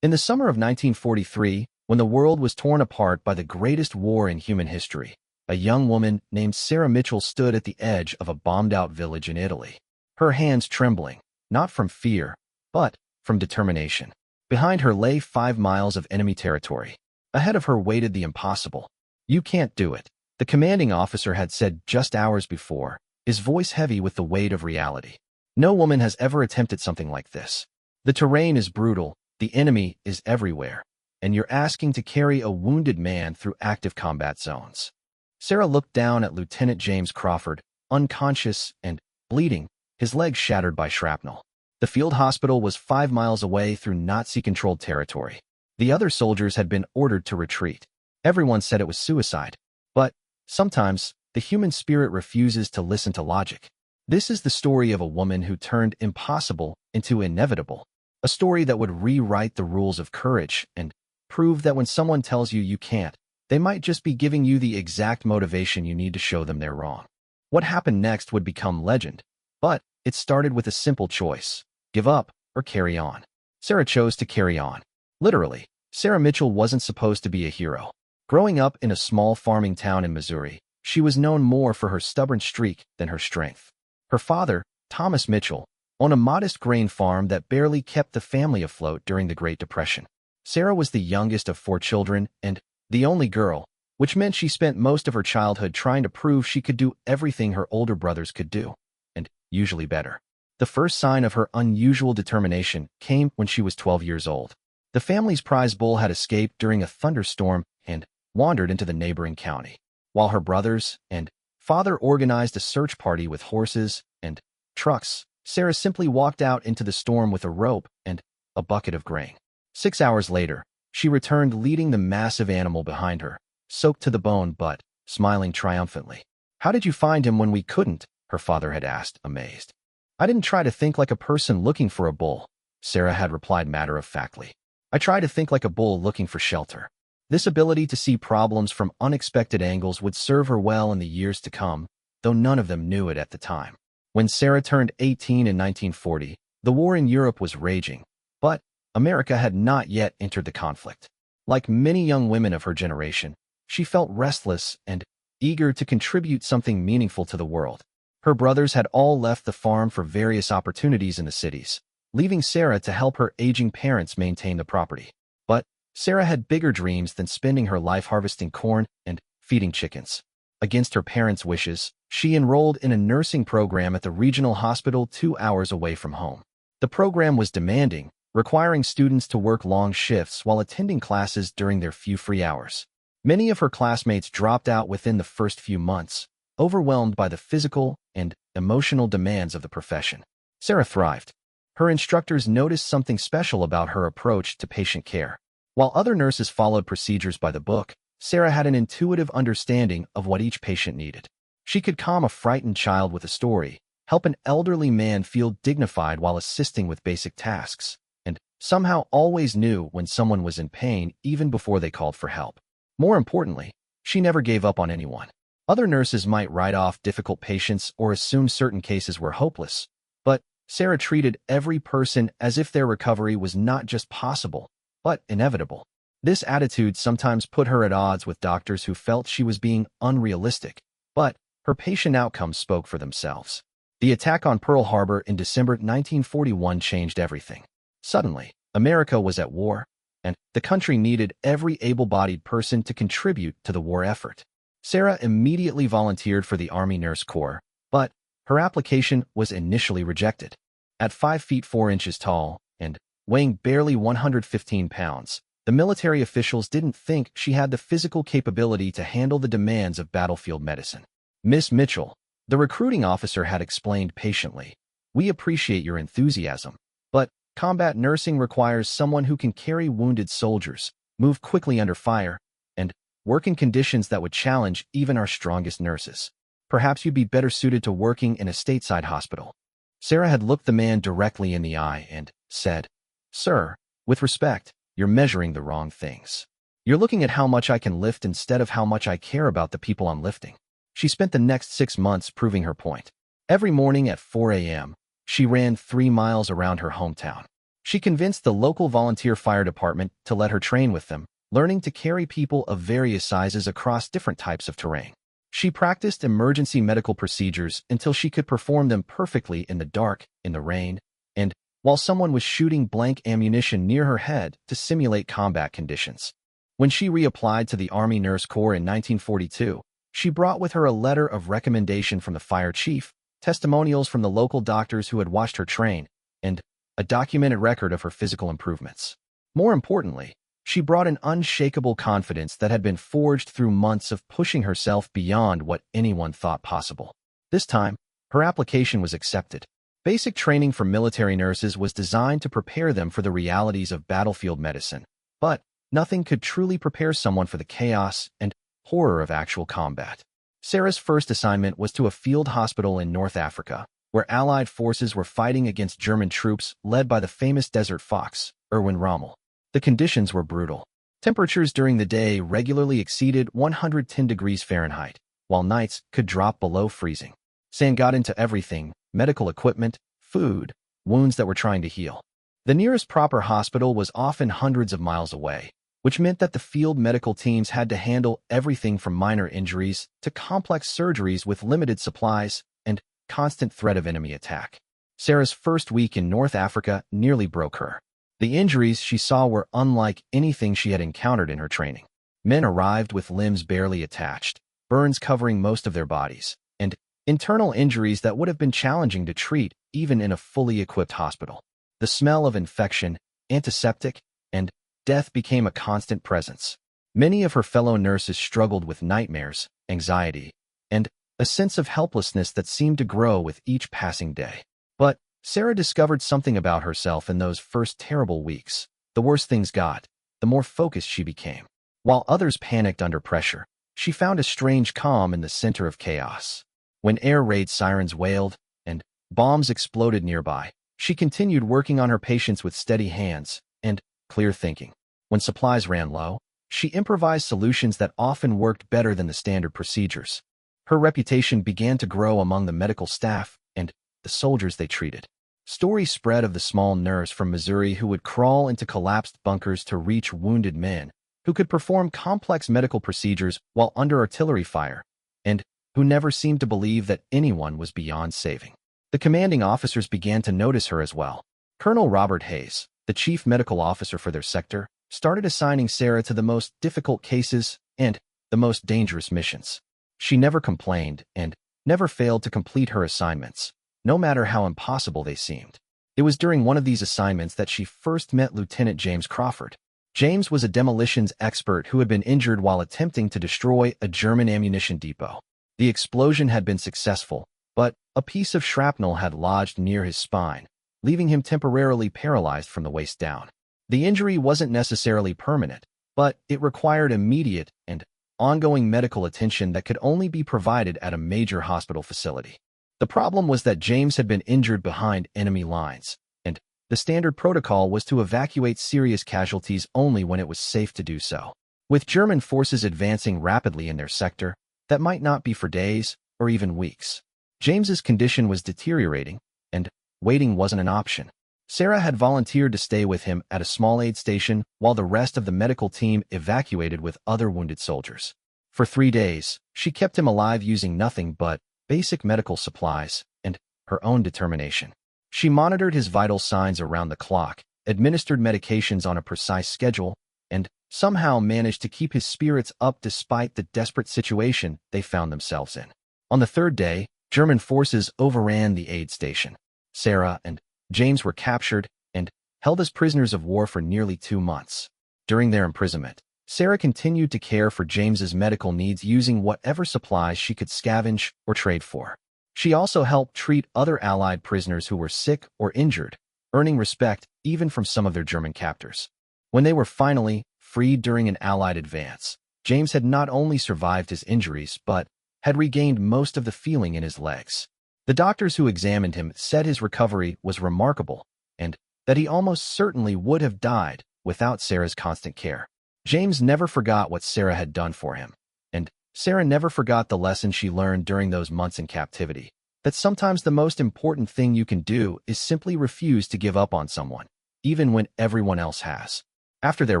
In the summer of 1943, when the world was torn apart by the greatest war in human history, a young woman named Sarah Mitchell stood at the edge of a bombed-out village in Italy, her hands trembling, not from fear, but from determination. Behind her lay 5 miles of enemy territory. Ahead of her waited the impossible. "You can't do it," the commanding officer had said just hours before, his voice heavy with the weight of reality. "No woman has ever attempted something like this. The terrain is brutal, the enemy is everywhere, and you're asking to carry a wounded man through active combat zones." Sarah looked down at Lieutenant James Crawford, unconscious and bleeding, his legs shattered by shrapnel. The field hospital was 5 miles away through Nazi-controlled territory. The other soldiers had been ordered to retreat. Everyone said it was suicide. But sometimes, the human spirit refuses to listen to logic. This is the story of a woman who turned impossible into inevitable. A story that would rewrite the rules of courage and prove that when someone tells you you can't, they might just be giving you the exact motivation you need to show them they're wrong. What happened next would become legend, but it started with a simple choice: give up or carry on. Sarah chose to carry on. Literally, Sarah Mitchell wasn't supposed to be a hero. Growing up in a small farming town in Missouri, she was known more for her stubborn streak than her strength. Her father, Thomas Mitchell, owned a modest grain farm that barely kept the family afloat during the Great Depression. Sarah was the youngest of 4 children and the only girl, which meant she spent most of her childhood trying to prove she could do everything her older brothers could do, and usually better. The first sign of her unusual determination came when she was 12 years old. The family's prize bull had escaped during a thunderstorm and wandered into the neighboring county. While her brothers and father organized a search party with horses and trucks, Sarah simply walked out into the storm with a rope and a bucket of grain. 6 hours later, she returned leading the massive animal behind her, soaked to the bone but smiling triumphantly. "How did you find him when we couldn't?" her father had asked, amazed. "I didn't try to think like a person looking for a bull," Sarah had replied matter-of-factly. "I try to think like a bull looking for shelter." This ability to see problems from unexpected angles would serve her well in the years to come, though none of them knew it at the time. When Sarah turned 18 in 1940, the war in Europe was raging, but America had not yet entered the conflict. Like many young women of her generation, she felt restless and eager to contribute something meaningful to the world. Her brothers had all left the farm for various opportunities in the cities, leaving Sarah to help her aging parents maintain the property. But Sarah had bigger dreams than spending her life harvesting corn and feeding chickens. Against her parents' wishes, she enrolled in a nursing program at the regional hospital 2 hours away from home. The program was demanding, requiring students to work long shifts while attending classes during their few free hours. Many of her classmates dropped out within the first few months, overwhelmed by the physical and emotional demands of the profession. Sarah thrived. Her instructors noticed something special about her approach to patient care. While other nurses followed procedures by the book, Sarah had an intuitive understanding of what each patient needed. She could calm a frightened child with a story, help an elderly man feel dignified while assisting with basic tasks, and somehow always knew when someone was in pain even before they called for help. More importantly, she never gave up on anyone. Other nurses might write off difficult patients or assume certain cases were hopeless, but Sarah treated every person as if their recovery was not just possible, but inevitable. This attitude sometimes put her at odds with doctors who felt she was being unrealistic, but her patient outcomes spoke for themselves. The attack on Pearl Harbor in December 1941 changed everything. Suddenly, America was at war, and the country needed every able-bodied person to contribute to the war effort. Sarah immediately volunteered for the Army Nurse Corps, but her application was initially rejected. At 5 feet 4 inches tall and weighing barely 115 pounds, the military officials didn't think she had the physical capability to handle the demands of battlefield medicine. "Miss Mitchell," the recruiting officer had explained patiently, "we appreciate your enthusiasm, but combat nursing requires someone who can carry wounded soldiers, move quickly under fire, and work in conditions that would challenge even our strongest nurses. Perhaps you'd be better suited to working in a stateside hospital." Sarah had looked the man directly in the eye and said, "Sir, with respect, you're measuring the wrong things. You're looking at how much I can lift instead of how much I care about the people I'm lifting." She spent the next 6 months proving her point. Every morning at 4 a.m., she ran 3 miles around her hometown. She convinced the local volunteer fire department to let her train with them, learning to carry people of various sizes across different types of terrain. She practiced emergency medical procedures until she could perform them perfectly in the dark, in the rain, and while someone was shooting blank ammunition near her head to simulate combat conditions. When she reapplied to the Army Nurse Corps in 1942, she brought with her a letter of recommendation from the fire chief, testimonials from the local doctors who had watched her train, and a documented record of her physical improvements. More importantly, she brought an unshakable confidence that had been forged through months of pushing herself beyond what anyone thought possible. This time, her application was accepted. Basic training for military nurses was designed to prepare them for the realities of battlefield medicine, but nothing could truly prepare someone for the chaos and horror of actual combat. Sarah's first assignment was to a field hospital in North Africa, where Allied forces were fighting against German troops led by the famous Desert Fox, Erwin Rommel. The conditions were brutal. Temperatures during the day regularly exceeded 110 degrees Fahrenheit, while nights could drop below freezing. Sand got into everything: medical equipment, food, wounds that were trying to heal. The nearest proper hospital was often hundreds of miles away, which meant that the field medical teams had to handle everything from minor injuries to complex surgeries with limited supplies and constant threat of enemy attack. Sarah's first week in North Africa nearly broke her. The injuries she saw were unlike anything she had encountered in her training. Men arrived with limbs barely attached, burns covering most of their bodies, and internal injuries that would have been challenging to treat even in a fully equipped hospital. The smell of infection, antiseptic, and death became a constant presence. Many of her fellow nurses struggled with nightmares, anxiety, and a sense of helplessness that seemed to grow with each passing day. But Sarah discovered something about herself in those first terrible weeks. The worse things got, the more focused she became. While others panicked under pressure, she found a strange calm in the center of chaos. When air raid sirens wailed and bombs exploded nearby, she continued working on her patients with steady hands and clear thinking. When supplies ran low, she improvised solutions that often worked better than the standard procedures. Her reputation began to grow among the medical staff and the soldiers they treated. Stories spread of the small nurse from Missouri who would crawl into collapsed bunkers to reach wounded men, who could perform complex medical procedures while under artillery fire, and who never seemed to believe that anyone was beyond saving. The commanding officers began to notice her as well. Colonel Robert Hayes, the chief medical officer for their sector, started assigning Sarah to the most difficult cases and the most dangerous missions. She never complained and never failed to complete her assignments, no matter how impossible they seemed. It was during one of these assignments that she first met Lieutenant James Crawford. James was a demolitions expert who had been injured while attempting to destroy a German ammunition depot. The explosion had been successful, but a piece of shrapnel had lodged near his spine, leaving him temporarily paralyzed from the waist down. The injury wasn't necessarily permanent, but it required immediate and ongoing medical attention that could only be provided at a major hospital facility. The problem was that James had been injured behind enemy lines, and the standard protocol was to evacuate serious casualties only when it was safe to do so. With German forces advancing rapidly in their sector, that might not be for days or even weeks. James's condition was deteriorating, and waiting wasn't an option. Sarah had volunteered to stay with him at a small aid station while the rest of the medical team evacuated with other wounded soldiers. For 3 days, she kept him alive using nothing but basic medical supplies and her own determination. She monitored his vital signs around the clock, administered medications on a precise schedule, and somehow managed to keep his spirits up despite the desperate situation they found themselves in. On the 3rd day, German forces overran the aid station. Sarah and James were captured and held as prisoners of war for nearly 2 months. During their imprisonment, Sarah continued to care for James's medical needs using whatever supplies she could scavenge or trade for. She also helped treat other Allied prisoners who were sick or injured, earning respect even from some of their German captors. When they were finally freed during an Allied advance, James had not only survived his injuries but had regained most of the feeling in his legs. The doctors who examined him said his recovery was remarkable and that he almost certainly would have died without Sarah's constant care. James never forgot what Sarah had done for him, and Sarah never forgot the lesson she learned during those months in captivity, that sometimes the most important thing you can do is simply refuse to give up on someone, even when everyone else has. After their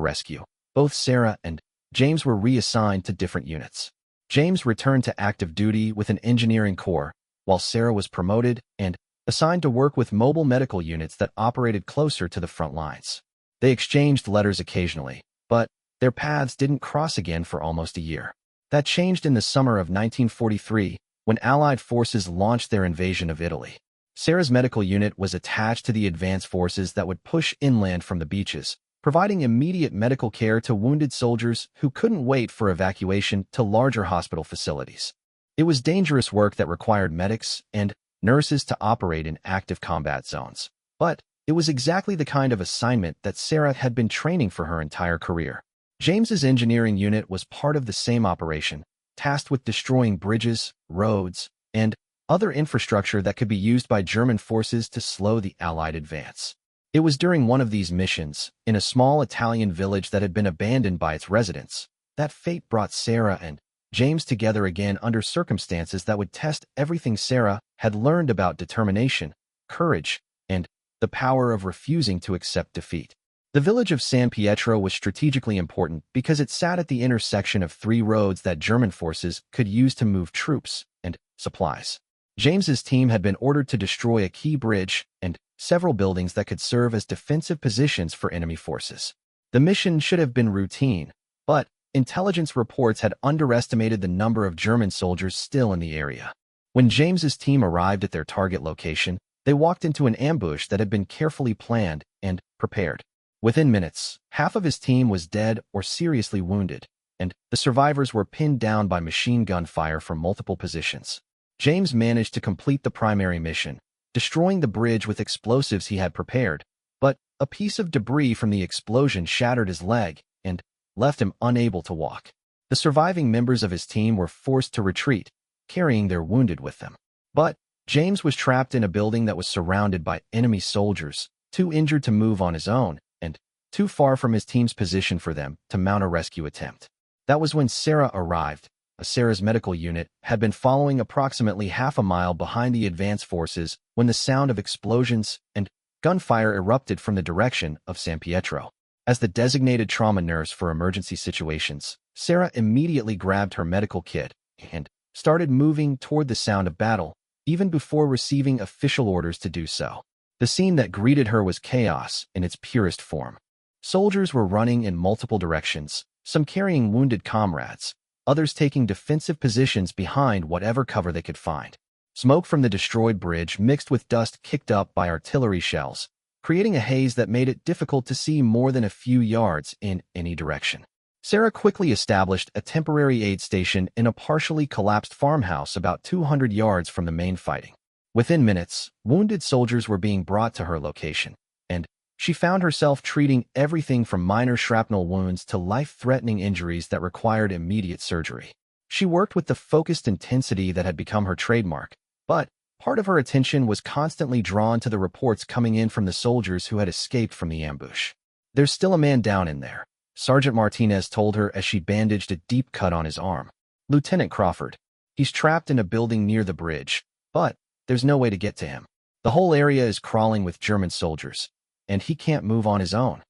rescue, both Sarah and James were reassigned to different units. James returned to active duty with an engineering corps, while Sarah was promoted and assigned to work with mobile medical units that operated closer to the front lines. They exchanged letters occasionally, but their paths didn't cross again for almost a year. That changed in the summer of 1943, when Allied forces launched their invasion of Italy. Sarah's medical unit was attached to the advance forces that would push inland from the beaches, providing immediate medical care to wounded soldiers who couldn't wait for evacuation to larger hospital facilities. It was dangerous work that required medics and nurses to operate in active combat zones. But it was exactly the kind of assignment that Sarah had been training for her entire career. James's engineering unit was part of the same operation, tasked with destroying bridges, roads, and other infrastructure that could be used by German forces to slow the Allied advance. It was during one of these missions, in a small Italian village that had been abandoned by its residents, that fate brought Sarah and James together again under circumstances that would test everything Sarah had learned about determination, courage, and the power of refusing to accept defeat. The village of San Pietro was strategically important because it sat at the intersection of three roads that German forces could use to move troops and supplies. James's team had been ordered to destroy a key bridge and several buildings that could serve as defensive positions for enemy forces. The mission should have been routine, but intelligence reports had underestimated the number of German soldiers still in the area. When James's team arrived at their target location, they walked into an ambush that had been carefully planned and prepared. Within minutes, half of his team was dead or seriously wounded, and the survivors were pinned down by machine gun fire from multiple positions. James managed to complete the primary mission, destroying the bridge with explosives he had prepared, but a piece of debris from the explosion shattered his leg and left him unable to walk. The surviving members of his team were forced to retreat, carrying their wounded with them. But James was trapped in a building that was surrounded by enemy soldiers, too injured to move on his own, and too far from his team's position for them to mount a rescue attempt. That was when Sarah arrived. Sarah's medical unit had been following approximately half a mile behind the advance forces when the sound of explosions and gunfire erupted from the direction of San Pietro. As the designated trauma nurse for emergency situations, Sarah immediately grabbed her medical kit and started moving toward the sound of battle, even before receiving official orders to do so. The scene that greeted her was chaos in its purest form. Soldiers were running in multiple directions, some carrying wounded comrades, others taking defensive positions behind whatever cover they could find. Smoke from the destroyed bridge mixed with dust kicked up by artillery shells, creating a haze that made it difficult to see more than a few yards in any direction. Sarah quickly established a temporary aid station in a partially collapsed farmhouse about 200 yards from the main fighting. Within minutes, wounded soldiers were being brought to her location, and she found herself treating everything from minor shrapnel wounds to life-threatening injuries that required immediate surgery. She worked with the focused intensity that had become her trademark, but part of her attention was constantly drawn to the reports coming in from the soldiers who had escaped from the ambush. "There's still a man down in there," Sergeant Martinez told her as she bandaged a deep cut on his arm. "Lieutenant Crawford. He's trapped in a building near the bridge, but there's no way to get to him. The whole area is crawling with German soldiers, and he can't move on his own."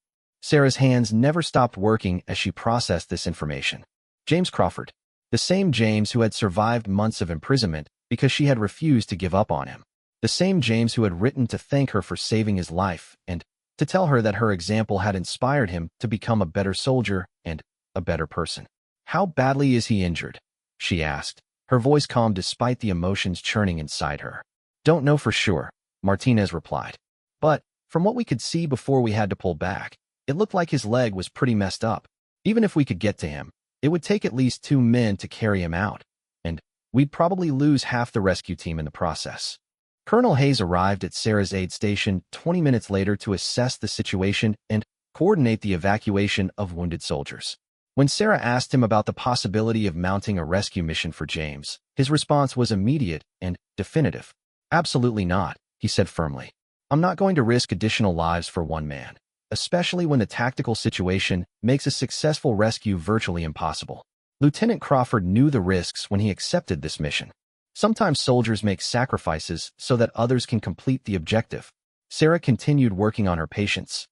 Sarah's hands never stopped working as she processed this information. James Crawford. The same James who had survived months of imprisonment because she had refused to give up on him. The same James who had written to thank her for saving his life and to tell her that her example had inspired him to become a better soldier and a better person. "How badly is he injured?" she asked, her voice calm despite the emotions churning inside her. "Don't know for sure," Martinez replied. "But from what we could see before we had to pull back, it looked like his leg was pretty messed up. Even if we could get to him, it would take at least 2 men to carry him out, and we'd probably lose half the rescue team in the process." Colonel Hayes arrived at Sarah's aid station 20 minutes later to assess the situation and coordinate the evacuation of wounded soldiers. When Sarah asked him about the possibility of mounting a rescue mission for James, his response was immediate and definitive. "Absolutely not," he said firmly. "I'm not going to risk additional lives for one man, especially when the tactical situation makes a successful rescue virtually impossible." Lieutenant Crawford knew the risks when he accepted this mission. Sometimes soldiers make sacrifices so that others can complete the objective. Sarah continued working on her patients,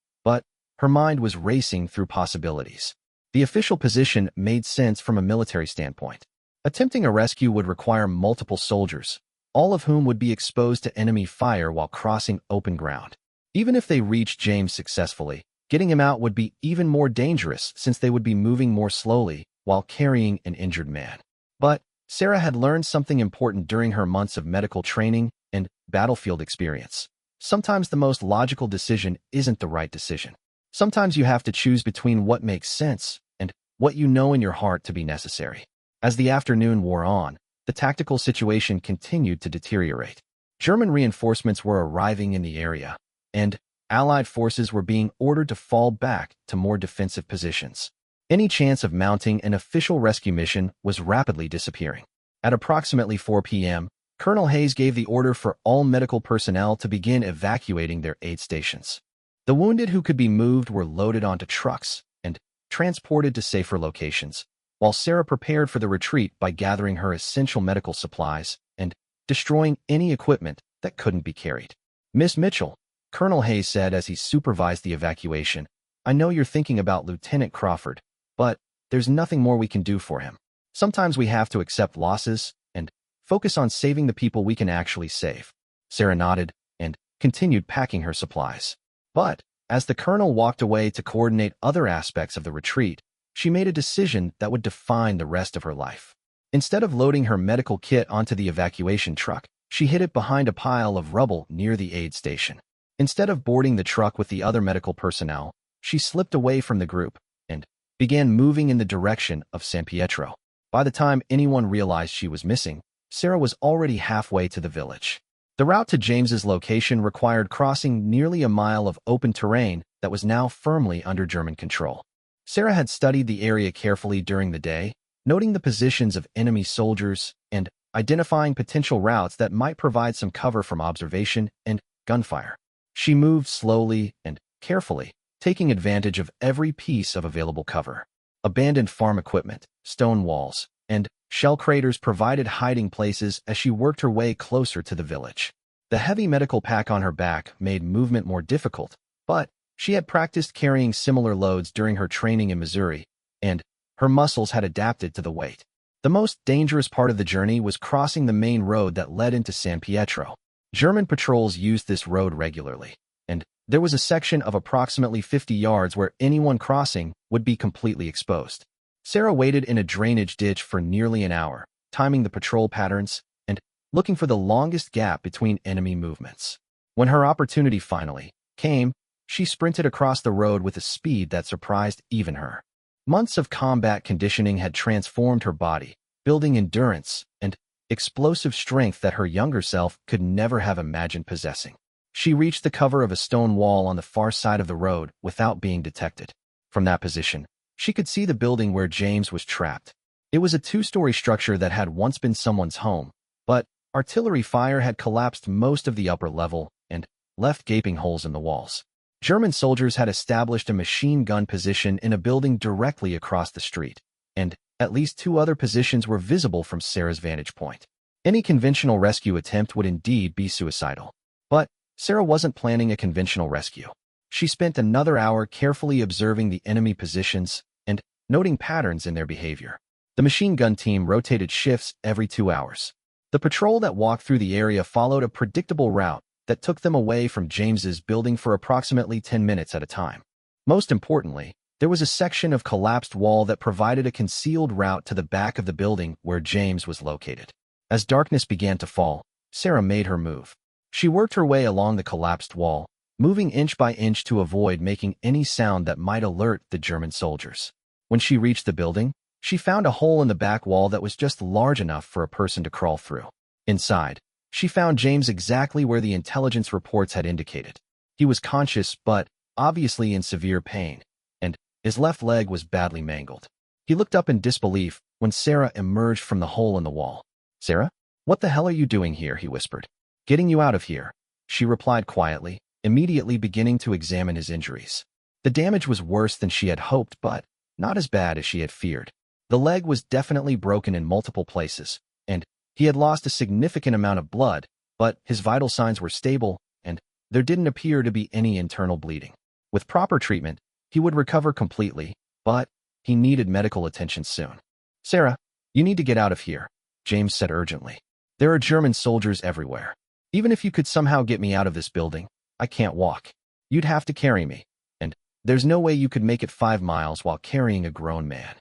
Her mind was racing through possibilities. The official position made sense from a military standpoint. Attempting a rescue would require multiple soldiers, all of whom would be exposed to enemy fire while crossing open ground. Even if they reached James successfully, getting him out would be even more dangerous since they would be moving more slowly while carrying an injured man. But Sarah had learned something important during her months of medical training and battlefield experience. Sometimes the most logical decision isn't the right decision. Sometimes you have to choose between what makes sense and what you know in your heart to be necessary. As the afternoon wore on, the tactical situation continued to deteriorate. German reinforcements were arriving in the area, and Allied forces were being ordered to fall back to more defensive positions. Any chance of mounting an official rescue mission was rapidly disappearing. At approximately 4 p.m., Colonel Hayes gave the order for all medical personnel to begin evacuating their aid stations. The wounded who could be moved were loaded onto trucks and transported to safer locations, while Sarah prepared for the retreat by gathering her essential medical supplies and destroying any equipment that couldn't be carried. "Miss Mitchell," Colonel Hayes said as he supervised the evacuation, "I know you're thinking about Lieutenant Crawford, but there's nothing more we can do for him. Sometimes we have to accept losses and focus on saving the people we can actually save." Sarah nodded and continued packing her supplies. But as the colonel walked away to coordinate other aspects of the retreat, she made a decision that would define the rest of her life. Instead of loading her medical kit onto the evacuation truck, she hid it behind a pile of rubble near the aid station. Instead of boarding the truck with the other medical personnel, she slipped away from the group and began moving in the direction of San Pietro. By the time anyone realized she was missing, Sarah was already halfway to the village. The route to James's location required crossing nearly a mile of open terrain that was now firmly under German control. Sarah had studied the area carefully during the day, noting the positions of enemy soldiers and identifying potential routes that might provide some cover from observation and gunfire. She moved slowly and carefully, taking advantage of every piece of available cover. Abandoned farm equipment, stone walls, and shell craters provided hiding places as she worked her way closer to the village. The heavy medical pack on her back made movement more difficult, but she had practiced carrying similar loads during her training in Missouri, and her muscles had adapted to the weight. The most dangerous part of the journey was crossing the main road that led into San Pietro. German patrols used this road regularly, and there was a section of approximately 50 yards where anyone crossing would be completely exposed. Sarah waited in a drainage ditch for nearly an hour, timing the patrol patterns and looking for the longest gap between enemy movements. When her opportunity finally came, she sprinted across the road with a speed that surprised even her. Months of combat conditioning had transformed her body, building endurance and explosive strength that her younger self could never have imagined possessing. She reached the cover of a stone wall on the far side of the road without being detected. From that position, she could see the building where James was trapped. It was a two-story structure that had once been someone's home, but artillery fire had collapsed most of the upper level and left gaping holes in the walls. German soldiers had established a machine gun position in a building directly across the street, and at least 2 other positions were visible from Sarah's vantage point. Any conventional rescue attempt would indeed be suicidal. But Sarah wasn't planning a conventional rescue. She spent another hour carefully observing the enemy positions and noting patterns in their behavior. The machine gun team rotated shifts every 2 hours. The patrol that walked through the area followed a predictable route that took them away from James's building for approximately 10 minutes at a time. Most importantly, there was a section of collapsed wall that provided a concealed route to the back of the building where James was located. As darkness began to fall, Sarah made her move. She worked her way along the collapsed wall, moving inch by inch to avoid making any sound that might alert the German soldiers. When she reached the building, she found a hole in the back wall that was just large enough for a person to crawl through. Inside, she found James exactly where the intelligence reports had indicated. He was conscious but obviously in severe pain, and his left leg was badly mangled. He looked up in disbelief when Sarah emerged from the hole in the wall. "Sarah, what the hell are you doing here?" he whispered. "Getting you out of here," she replied quietly, immediately beginning to examine his injuries. The damage was worse than she had hoped, but not as bad as she had feared. The leg was definitely broken in multiple places, and he had lost a significant amount of blood, but his vital signs were stable, and there didn't appear to be any internal bleeding. With proper treatment, He would recover completely, but he needed medical attention soon. Sarah, you need to get out of here, James said urgently. There are German soldiers everywhere. Even if you could somehow get me out of this building, I can't walk. You'd have to carry me, and there's no way you could make it 5 miles while carrying a grown man.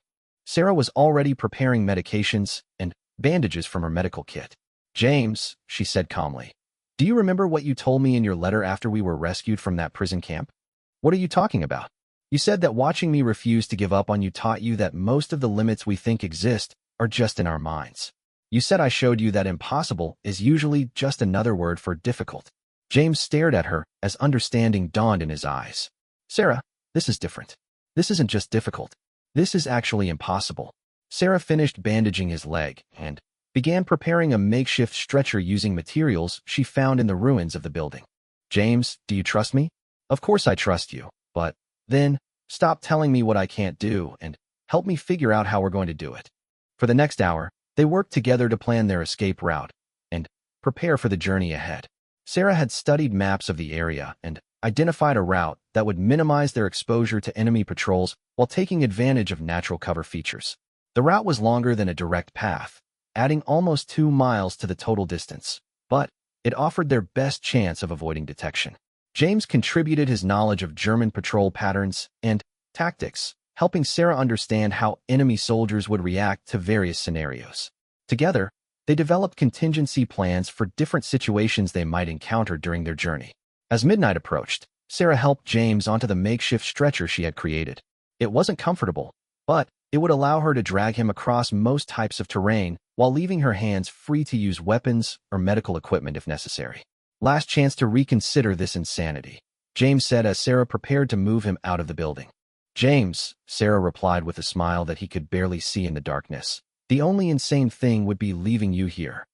Sarah was already preparing medications and bandages from her medical kit. James, she said calmly, do you remember what you told me in your letter after we were rescued from that prison camp? What are you talking about? You said that watching me refuse to give up on you taught you that most of the limits we think exist are just in our minds. You said I showed you that impossible is usually just another word for difficult. James stared at her as understanding dawned in his eyes. Sarah, this is different. This isn't just difficult. This is actually impossible. Sarah finished bandaging his leg and began preparing a makeshift stretcher using materials she found in the ruins of the building. James, do you trust me? Of course I trust you, but then stop telling me what I can't do and help me figure out how we're going to do it. For the next hour, they worked together to plan their escape route and prepare for the journey ahead. Sarah had studied maps of the area and identified a route that would minimize their exposure to enemy patrols while taking advantage of natural cover features. The route was longer than a direct path, adding almost 2 miles to the total distance, but it offered their best chance of avoiding detection. James contributed his knowledge of German patrol patterns and tactics, helping Sarah understand how enemy soldiers would react to various scenarios. Together, they developed contingency plans for different situations they might encounter during their journey. As midnight approached, Sarah helped James onto the makeshift stretcher she had created. It wasn't comfortable, but it would allow her to drag him across most types of terrain while leaving her hands free to use weapons or medical equipment if necessary. Last chance to reconsider this insanity, James said as Sarah prepared to move him out of the building. James, Sarah replied with a smile that he could barely see in the darkness. The only insane thing would be leaving you here.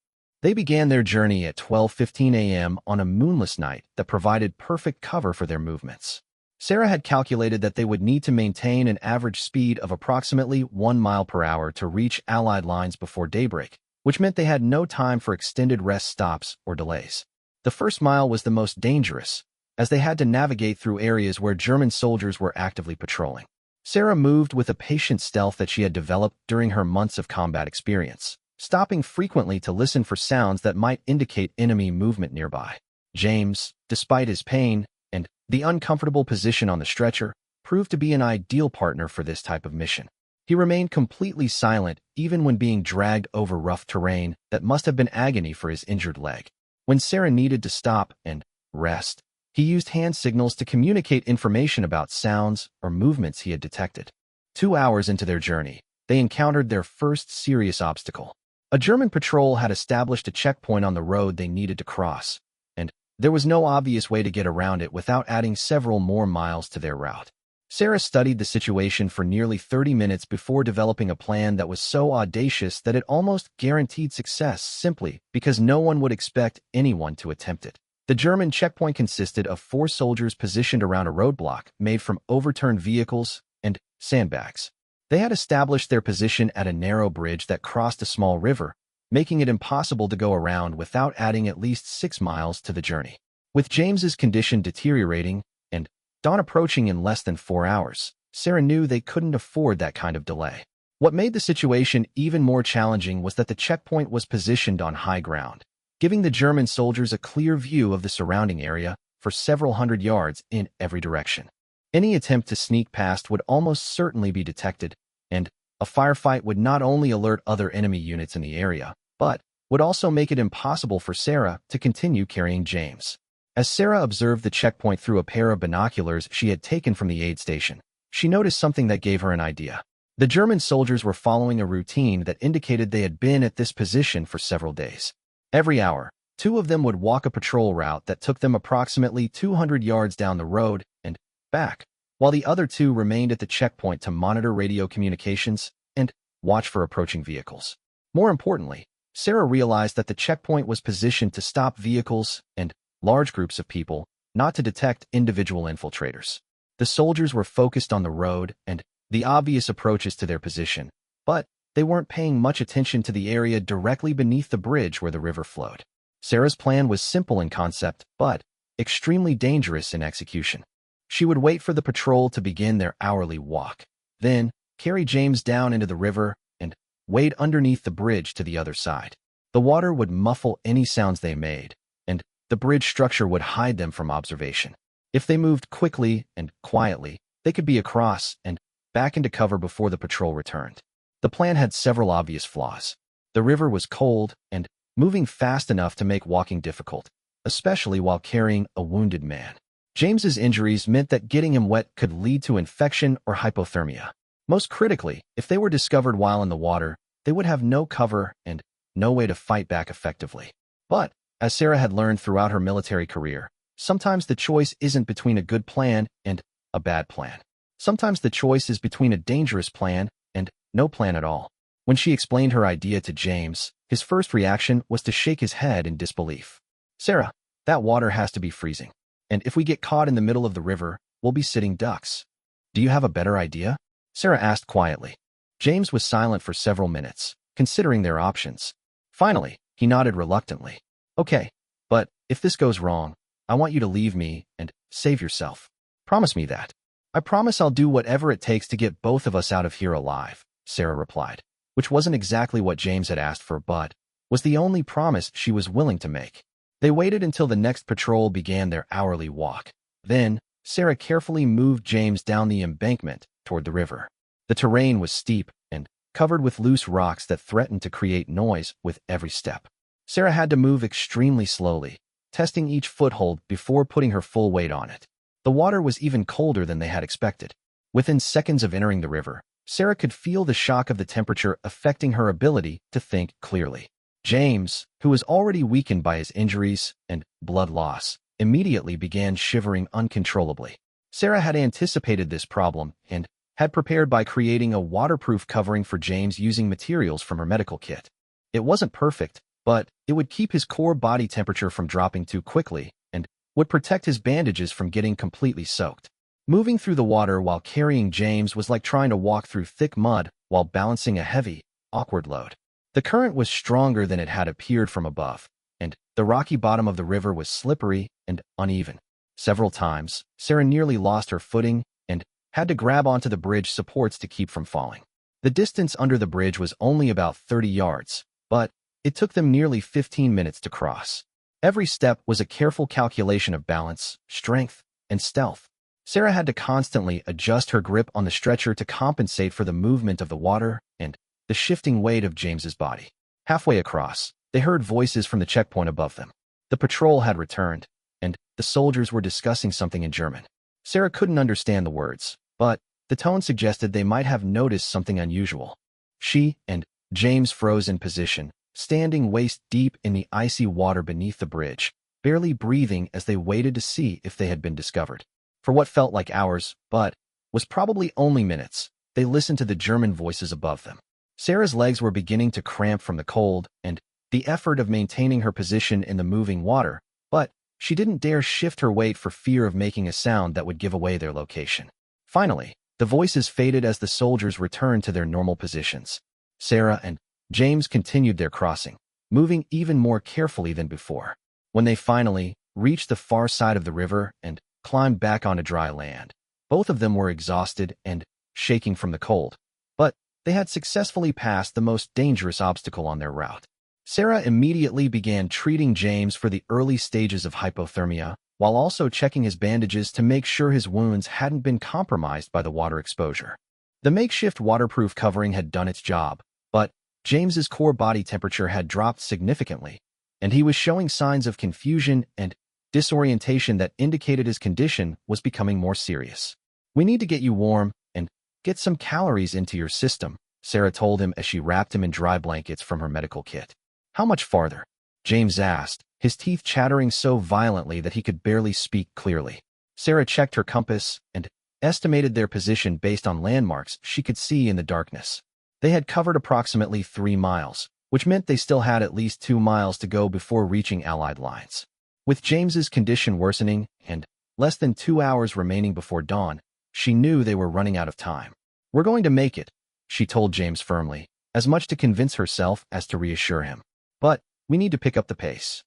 They began their journey at 12:15 a.m. on a moonless night that provided perfect cover for their movements. Sarah had calculated that they would need to maintain an average speed of approximately 1 mile per hour to reach Allied lines before daybreak, which meant they had no time for extended rest stops or delays. The first mile was the most dangerous, as they had to navigate through areas where German soldiers were actively patrolling. Sarah moved with a patient stealth that she had developed during her months of combat experience, stopping frequently to listen for sounds that might indicate enemy movement nearby. James, despite his pain and the uncomfortable position on the stretcher, proved to be an ideal partner for this type of mission. He remained completely silent even when being dragged over rough terrain that must have been agony for his injured leg. When Sarah needed to stop and rest, he used hand signals to communicate information about sounds or movements he had detected. 2 hours into their journey, they encountered their first serious obstacle. A German patrol had established a checkpoint on the road they needed to cross, and there was no obvious way to get around it without adding several more miles to their route. Sarah studied the situation for nearly 30 minutes before developing a plan that was so audacious that it almost guaranteed success simply because no one would expect anyone to attempt it. The German checkpoint consisted of 4 soldiers positioned around a roadblock made from overturned vehicles and sandbags. They had established their position at a narrow bridge that crossed a small river, making it impossible to go around without adding at least 6 miles to the journey. With James's condition deteriorating and dawn approaching in less than 4 hours, Sarah knew they couldn't afford that kind of delay. What made the situation even more challenging was that the checkpoint was positioned on high ground, giving the German soldiers a clear view of the surrounding area for several hundred yards in every direction. Any attempt to sneak past would almost certainly be detected, and a firefight would not only alert other enemy units in the area, but would also make it impossible for Sarah to continue carrying James. As Sarah observed the checkpoint through a pair of binoculars she had taken from the aid station, she noticed something that gave her an idea. The German soldiers were following a routine that indicated they had been at this position for several days. Every hour, 2 of them would walk a patrol route that took them approximately 200 yards down the road and back, while the other 2 remained at the checkpoint to monitor radio communications and watch for approaching vehicles. More importantly, Sarah realized that the checkpoint was positioned to stop vehicles and large groups of people, not to detect individual infiltrators. The soldiers were focused on the road and the obvious approaches to their position, but they weren't paying much attention to the area directly beneath the bridge where the river flowed. Sarah's plan was simple in concept, but extremely dangerous in execution. She would wait for the patrol to begin their hourly walk, then carry James down into the river and wade underneath the bridge to the other side. The water would muffle any sounds they made, and the bridge structure would hide them from observation. If they moved quickly and quietly, they could be across and back into cover before the patrol returned. The plan had several obvious flaws. The river was cold and moving fast enough to make walking difficult, especially while carrying a wounded man. James's injuries meant that getting him wet could lead to infection or hypothermia. Most critically, if they were discovered while in the water, they would have no cover and no way to fight back effectively. But, as Sarah had learned throughout her military career, sometimes the choice isn't between a good plan and a bad plan. Sometimes the choice is between a dangerous plan and no plan at all. When she explained her idea to James, his first reaction was to shake his head in disbelief. "Sarah, that water has to be freezing. And if we get caught in the middle of the river, we'll be sitting ducks. Do you have a better idea?" Sarah asked quietly. James was silent for several minutes, considering their options. Finally, he nodded reluctantly. "Okay, but if this goes wrong, I want you to leave me and save yourself. Promise me that." "I promise I'll do whatever it takes to get both of us out of here alive," Sarah replied, which wasn't exactly what James had asked for but was the only promise she was willing to make. They waited until the next patrol began their hourly walk. Then, Sarah carefully moved James down the embankment toward the river. The terrain was steep and covered with loose rocks that threatened to create noise with every step. Sarah had to move extremely slowly, testing each foothold before putting her full weight on it. The water was even colder than they had expected. Within seconds of entering the river, Sarah could feel the shock of the temperature affecting her ability to think clearly. James, who was already weakened by his injuries and blood loss, immediately began shivering uncontrollably. Sarah had anticipated this problem and had prepared by creating a waterproof covering for James using materials from her medical kit. It wasn't perfect, but it would keep his core body temperature from dropping too quickly and would protect his bandages from getting completely soaked. Moving through the water while carrying James was like trying to walk through thick mud while balancing a heavy, awkward load. The current was stronger than it had appeared from above, and the rocky bottom of the river was slippery and uneven. Several times, Sarah nearly lost her footing and had to grab onto the bridge supports to keep from falling. The distance under the bridge was only about 30 yards, but it took them nearly 15 minutes to cross. Every step was a careful calculation of balance, strength, and stealth. Sarah had to constantly adjust her grip on the stretcher to compensate for the movement of the water and the shifting weight of James's body. Halfway across, they heard voices from the checkpoint above them. The patrol had returned, and the soldiers were discussing something in German. Sarah couldn't understand the words, but the tone suggested they might have noticed something unusual. She and James froze in position, standing waist-deep in the icy water beneath the bridge, barely breathing as they waited to see if they had been discovered. For what felt like hours, but was probably only minutes, they listened to the German voices above them. Sarah's legs were beginning to cramp from the cold and the effort of maintaining her position in the moving water, but she didn't dare shift her weight for fear of making a sound that would give away their location. Finally, the voices faded as the soldiers returned to their normal positions. Sarah and James continued their crossing, moving even more carefully than before. When they finally reached the far side of the river and climbed back onto dry land, both of them were exhausted and shaking from the cold, but they had successfully passed the most dangerous obstacle on their route. Sarah immediately began treating James for the early stages of hypothermia, while also checking his bandages to make sure his wounds hadn't been compromised by the water exposure. The makeshift waterproof covering had done its job, but James's core body temperature had dropped significantly, and he was showing signs of confusion and disorientation that indicated his condition was becoming more serious. "We need to get you warm and get some calories into your system," Sarah told him as she wrapped him in dry blankets from her medical kit. "How much farther?" James asked, his teeth chattering so violently that he could barely speak clearly. Sarah checked her compass and estimated their position based on landmarks she could see in the darkness. They had covered approximately 3 miles, which meant they still had at least 2 miles to go before reaching Allied lines. With James's condition worsening and less than 2 hours remaining before dawn, she knew they were running out of time. "We're going to make it," she told James firmly, as much to convince herself as to reassure him. "But we need to pick up the pace."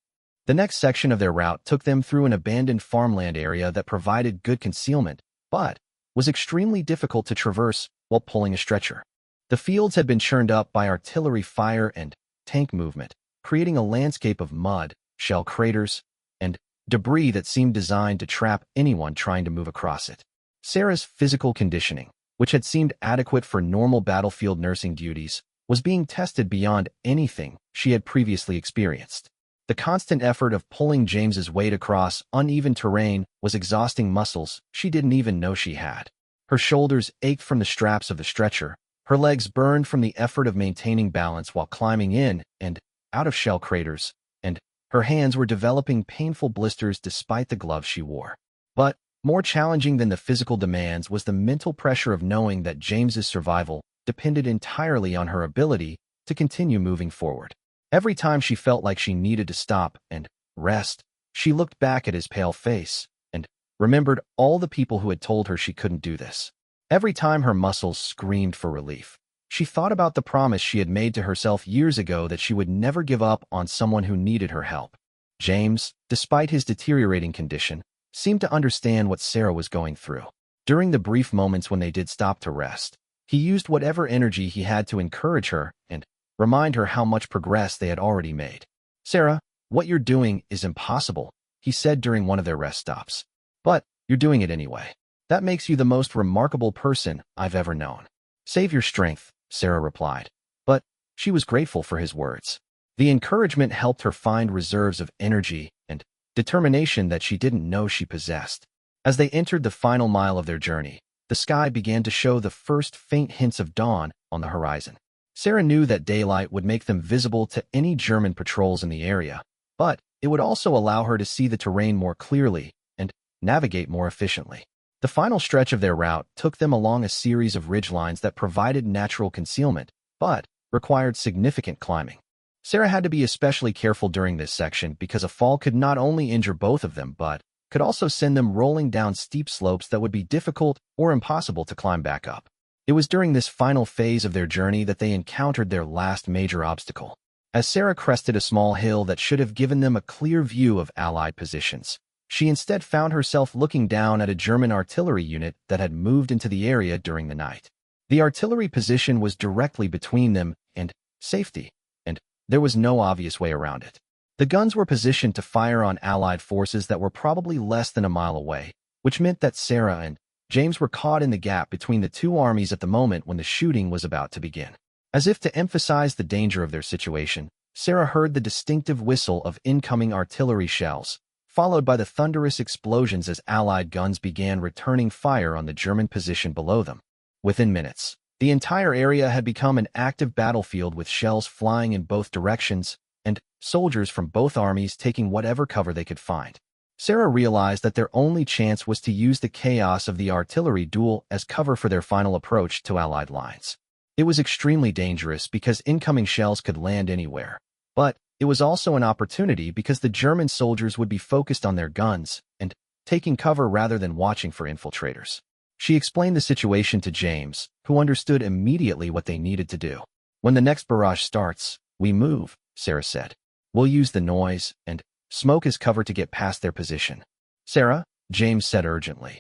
The next section of their route took them through an abandoned farmland area that provided good concealment, but was extremely difficult to traverse while pulling a stretcher. The fields had been churned up by artillery fire and tank movement, creating a landscape of mud, shell craters, and debris that seemed designed to trap anyone trying to move across it. Sarah's physical conditioning, which had seemed adequate for normal battlefield nursing duties, was being tested beyond anything she had previously experienced. The constant effort of pulling James's weight across uneven terrain was exhausting muscles she didn't even know she had. Her shoulders ached from the straps of the stretcher, her legs burned from the effort of maintaining balance while climbing in and out of shell craters, and her hands were developing painful blisters despite the gloves she wore. But more challenging than the physical demands was the mental pressure of knowing that James's survival depended entirely on her ability to continue moving forward. Every time she felt like she needed to stop and rest, she looked back at his pale face and remembered all the people who had told her she couldn't do this. Every time her muscles screamed for relief, she thought about the promise she had made to herself years ago that she would never give up on someone who needed her help. James, despite his deteriorating condition, seemed to understand what Sarah was going through. During the brief moments when they did stop to rest, he used whatever energy he had to encourage her and remind her how much progress they had already made. "Sarah, what you're doing is impossible," he said during one of their rest stops. "But you're doing it anyway. That makes you the most remarkable person I've ever known." "Save your strength," Sarah replied. But she was grateful for his words. The encouragement helped her find reserves of energy and determination that she didn't know she possessed. As they entered the final mile of their journey, the sky began to show the first faint hints of dawn on the horizon. Sarah knew that daylight would make them visible to any German patrols in the area, but it would also allow her to see the terrain more clearly and navigate more efficiently. The final stretch of their route took them along a series of ridgelines that provided natural concealment, but required significant climbing. Sarah had to be especially careful during this section because a fall could not only injure both of them, but could also send them rolling down steep slopes that would be difficult or impossible to climb back up. It was during this final phase of their journey that they encountered their last major obstacle. As Sarah crested a small hill that should have given them a clear view of Allied positions, she instead found herself looking down at a German artillery unit that had moved into the area during the night. The artillery position was directly between them and safety, and there was no obvious way around it. The guns were positioned to fire on Allied forces that were probably less than a mile away, which meant that Sarah and James were caught in the gap between the two armies at the moment when the shooting was about to begin. As if to emphasize the danger of their situation, Sarah heard the distinctive whistle of incoming artillery shells, followed by the thunderous explosions as Allied guns began returning fire on the German position below them. Within minutes, the entire area had become an active battlefield with shells flying in both directions and soldiers from both armies taking whatever cover they could find. Sarah realized that their only chance was to use the chaos of the artillery duel as cover for their final approach to Allied lines. It was extremely dangerous because incoming shells could land anywhere, but it was also an opportunity because the German soldiers would be focused on their guns and taking cover rather than watching for infiltrators. She explained the situation to James, who understood immediately what they needed to do. "When the next barrage starts, we move," Sarah said. "We'll use the noise and smoke as cover to get past their position." "Sarah," James said urgently,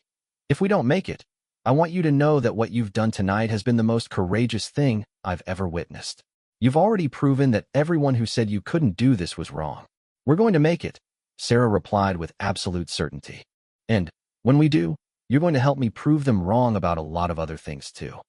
"if we don't make it, I want you to know that what you've done tonight has been the most courageous thing I've ever witnessed. You've already proven that everyone who said you couldn't do this was wrong." "We're going to make it," Sarah replied with absolute certainty. "And when we do, you're going to help me prove them wrong about a lot of other things too."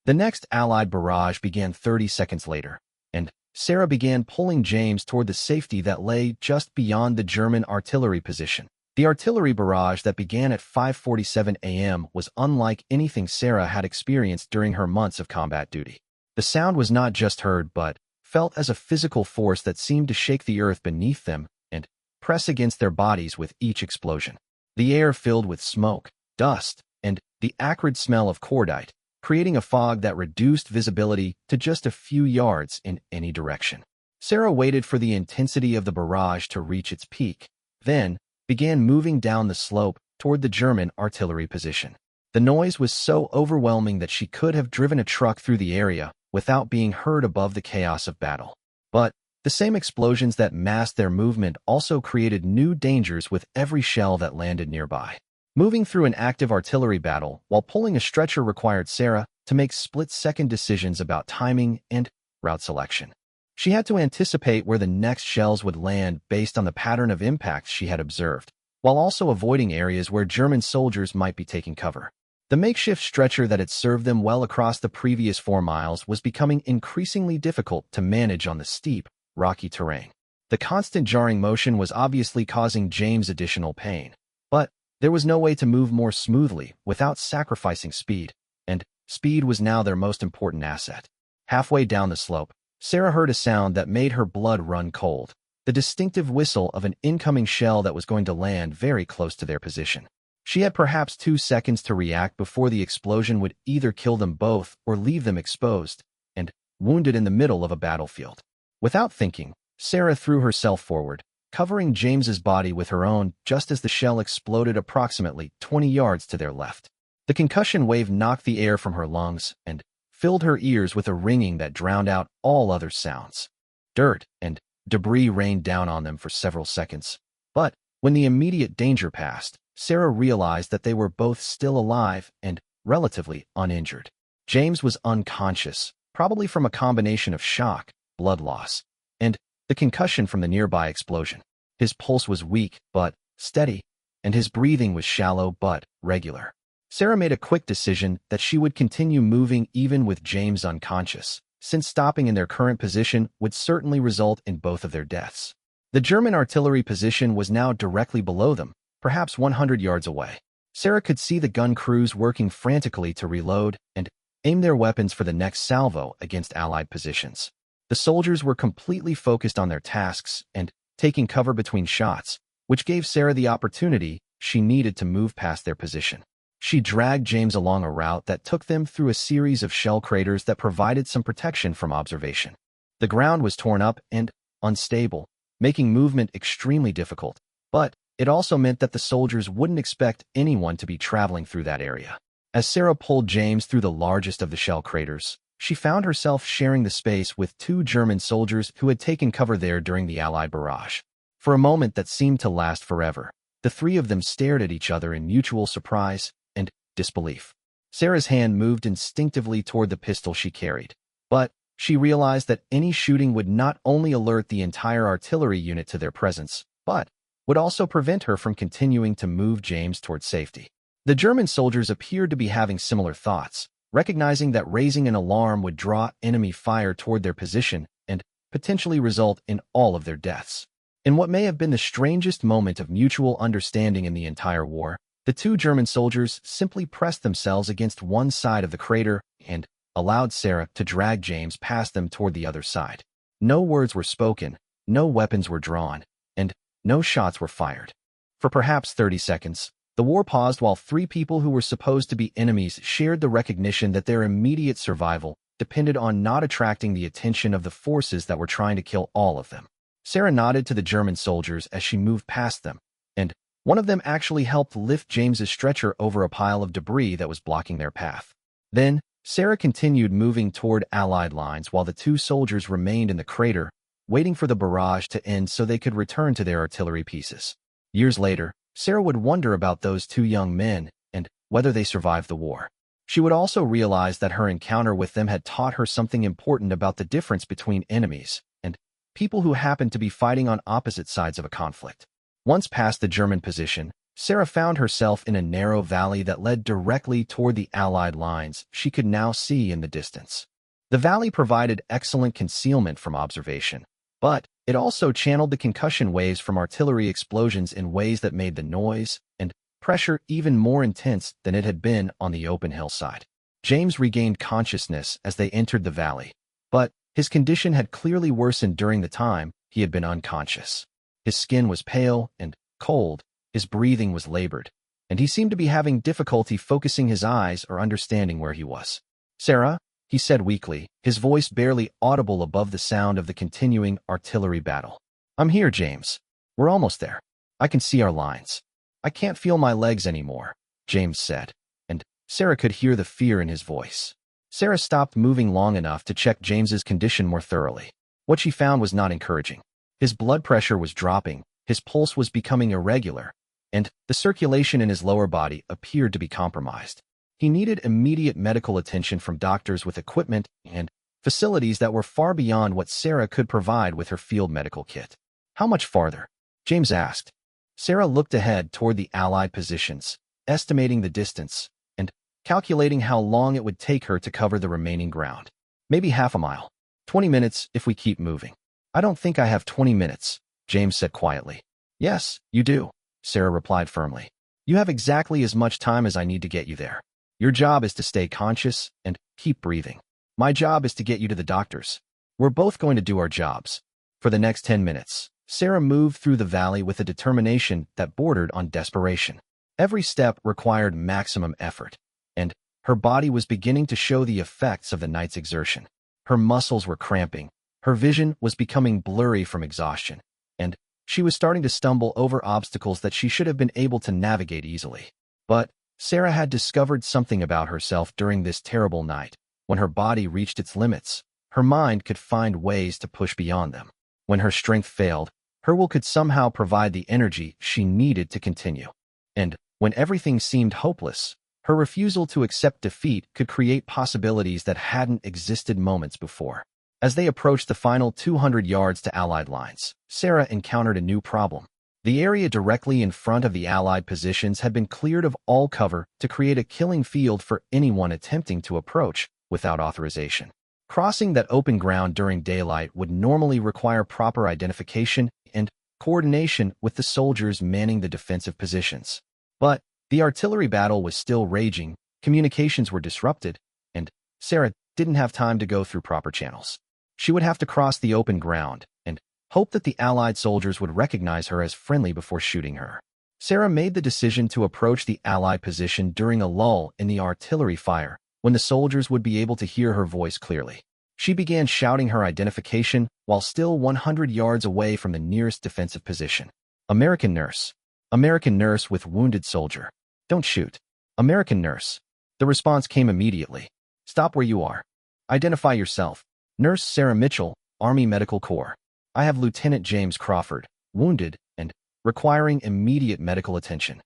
The next Allied barrage began 30 seconds later, and Sarah began pulling James toward the safety that lay just beyond the German artillery position. The artillery barrage that began at 5:47 a.m. was unlike anything Sarah had experienced during her months of combat duty. The sound was not just heard but felt as a physical force that seemed to shake the earth beneath them and press against their bodies with each explosion. The air filled with smoke, dust, and the acrid smell of cordite, creating a fog that reduced visibility to just a few yards in any direction. Sarah waited for the intensity of the barrage to reach its peak, then began moving down the slope toward the German artillery position. The noise was so overwhelming that she could have driven a truck through the area without being heard above the chaos of battle. But The same explosions that masked their movement also created new dangers with every shell that landed nearby. Moving through an active artillery battle while pulling a stretcher required Sarah to make split-second decisions about timing and route selection. She had to anticipate where the next shells would land based on the pattern of impacts she had observed, while also avoiding areas where German soldiers might be taking cover. The makeshift stretcher that had served them well across the previous 4 miles was becoming increasingly difficult to manage on the steep, rocky terrain. The constant jarring motion was obviously causing James additional pain, but there was no way to move more smoothly without sacrificing speed, and speed was now their most important asset. Halfway down the slope, Sarah heard a sound that made her blood run cold, the distinctive whistle of an incoming shell that was going to land very close to their position. She had perhaps 2 seconds to react before the explosion would either kill them both or leave them exposed and wounded in the middle of a battlefield. Without thinking, Sarah threw herself forward, covering James's body with her own just as the shell exploded approximately 20 yards to their left. The concussion wave knocked the air from her lungs and filled her ears with a ringing that drowned out all other sounds. Dirt and debris rained down on them for several seconds, but when the immediate danger passed, Sarah realized that they were both still alive and relatively uninjured. James was unconscious, probably from a combination of shock, blood loss, and the concussion from the nearby explosion. His pulse was weak but steady, and his breathing was shallow but regular. Sarah made a quick decision that she would continue moving even with James unconscious, since stopping in their current position would certainly result in both of their deaths. The German artillery position was now directly below them, perhaps 100 yards away. Sarah could see the gun crews working frantically to reload and aim their weapons for the next salvo against Allied positions. The soldiers were completely focused on their tasks and taking cover between shots, which gave Sarah the opportunity she needed to move past their position. She dragged James along a route that took them through a series of shell craters that provided some protection from observation. The ground was torn up and unstable, making movement extremely difficult, but it also meant that the soldiers wouldn't expect anyone to be traveling through that area. As Sarah pulled James through the largest of the shell craters, she found herself sharing the space with 2 German soldiers who had taken cover there during the Allied barrage. For a moment that seemed to last forever, the 3 of them stared at each other in mutual surprise and disbelief. Sarah's hand moved instinctively toward the pistol she carried, but she realized that any shooting would not only alert the entire artillery unit to their presence, but would also prevent her from continuing to move James toward safety. The German soldiers appeared to be having similar thoughts, recognizing that raising an alarm would draw enemy fire toward their position and potentially result in all of their deaths. In what may have been the strangest moment of mutual understanding in the entire war, the 2 German soldiers simply pressed themselves against one side of the crater and allowed Sarah to drag James past them toward the other side. No words were spoken, no weapons were drawn, and no shots were fired. For perhaps 30 seconds, the war paused while 3 people who were supposed to be enemies shared the recognition that their immediate survival depended on not attracting the attention of the forces that were trying to kill all of them. Sarah nodded to the German soldiers as she moved past them, and one of them actually helped lift James's stretcher over a pile of debris that was blocking their path. Then, Sarah continued moving toward Allied lines while the 2 soldiers remained in the crater, waiting for the barrage to end so they could return to their artillery pieces. Years later, Sarah would wonder about those 2 young men and whether they survived the war. She would also realize that her encounter with them had taught her something important about the difference between enemies and people who happened to be fighting on opposite sides of a conflict. Once past the German position, Sarah found herself in a narrow valley that led directly toward the Allied lines she could now see in the distance. The valley provided excellent concealment from observation, but it also channeled the concussion waves from artillery explosions in ways that made the noise and pressure even more intense than it had been on the open hillside. James regained consciousness as they entered the valley, but his condition had clearly worsened during the time he had been unconscious. His skin was pale and cold, his breathing was labored, and he seemed to be having difficulty focusing his eyes or understanding where he was. "Sarah?" he said weakly, his voice barely audible above the sound of the continuing artillery battle. "I'm here, James. We're almost there. I can see our lines." "I can't feel my legs anymore," James said, and Sarah could hear the fear in his voice. Sarah stopped moving long enough to check James's condition more thoroughly. What she found was not encouraging. His blood pressure was dropping, his pulse was becoming irregular, and the circulation in his lower body appeared to be compromised. He needed immediate medical attention from doctors with equipment and facilities that were far beyond what Sarah could provide with her field medical kit. How much farther? James asked. Sarah looked ahead toward the Allied positions, estimating the distance and calculating how long it would take her to cover the remaining ground. Maybe half a mile. 20 minutes if we keep moving. I don't think I have 20 minutes, James said quietly. Yes, you do, Sarah replied firmly. You have exactly as much time as I need to get you there. Your job is to stay conscious and keep breathing. My job is to get you to the doctors. We're both going to do our jobs. For the next 10 minutes, Sarah moved through the valley with a determination that bordered on desperation. Every step required maximum effort, and her body was beginning to show the effects of the night's exertion. Her muscles were cramping, her vision was becoming blurry from exhaustion, and she was starting to stumble over obstacles that she should have been able to navigate easily. But Sarah had discovered something about herself during this terrible night. When her body reached its limits, her mind could find ways to push beyond them. When her strength failed, her will could somehow provide the energy she needed to continue. And when everything seemed hopeless, her refusal to accept defeat could create possibilities that hadn't existed moments before. As they approached the final 200 yards to Allied lines, Sarah encountered a new problem. The area directly in front of the Allied positions had been cleared of all cover to create a killing field for anyone attempting to approach without authorization. Crossing that open ground during daylight would normally require proper identification and coordination with the soldiers manning the defensive positions. But the artillery battle was still raging, communications were disrupted, and Sarah didn't have time to go through proper channels. She would have to cross the open ground and hope that the Allied soldiers would recognize her as friendly before shooting her. Sarah made the decision to approach the Allied position during a lull in the artillery fire, when the soldiers would be able to hear her voice clearly. She began shouting her identification while still 100 yards away from the nearest defensive position. American nurse. American nurse with wounded soldier. Don't shoot. American nurse. The response came immediately. Stop where you are. Identify yourself. Nurse Sarah Mitchell, Army Medical Corps. I have Lieutenant James Crawford, wounded and requiring immediate medical attention.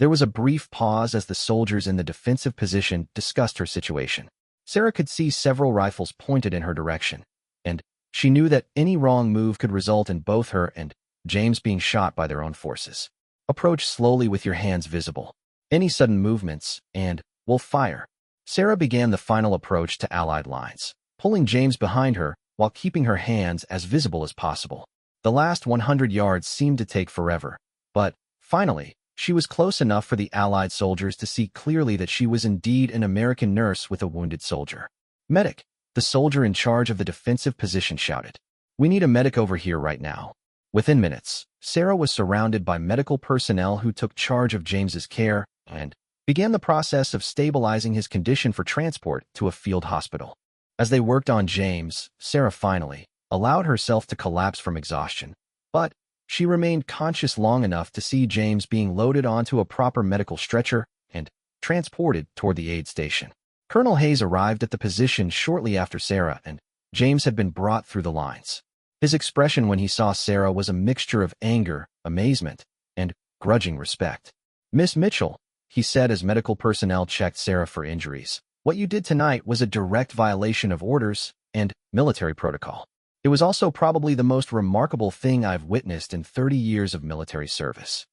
There was a brief pause as the soldiers in the defensive position discussed her situation. Sarah could see several rifles pointed in her direction, and she knew that any wrong move could result in both her and James being shot by their own forces. Approach slowly with your hands visible. Any sudden movements, and we'll fire. Sarah began the final approach to Allied lines, pulling James behind her while keeping her hands as visible as possible. The last 100 yards seemed to take forever, but finally, she was close enough for the Allied soldiers to see clearly that she was indeed an American nurse with a wounded soldier. Medic, the soldier in charge of the defensive position shouted. We need a medic over here right now. Within minutes, Sarah was surrounded by medical personnel who took charge of James's care and began the process of stabilizing his condition for transport to a field hospital. As they worked on James, Sarah finally allowed herself to collapse from exhaustion, but she remained conscious long enough to see James being loaded onto a proper medical stretcher and transported toward the aid station. Colonel Hayes arrived at the position shortly after Sarah, and James had been brought through the lines. His expression when he saw Sarah was a mixture of anger, amazement, and grudging respect. Miss Mitchell, he said as medical personnel checked Sarah for injuries, what you did tonight was a direct violation of orders and military protocol. It was also probably the most remarkable thing I've witnessed in 30 years of military service.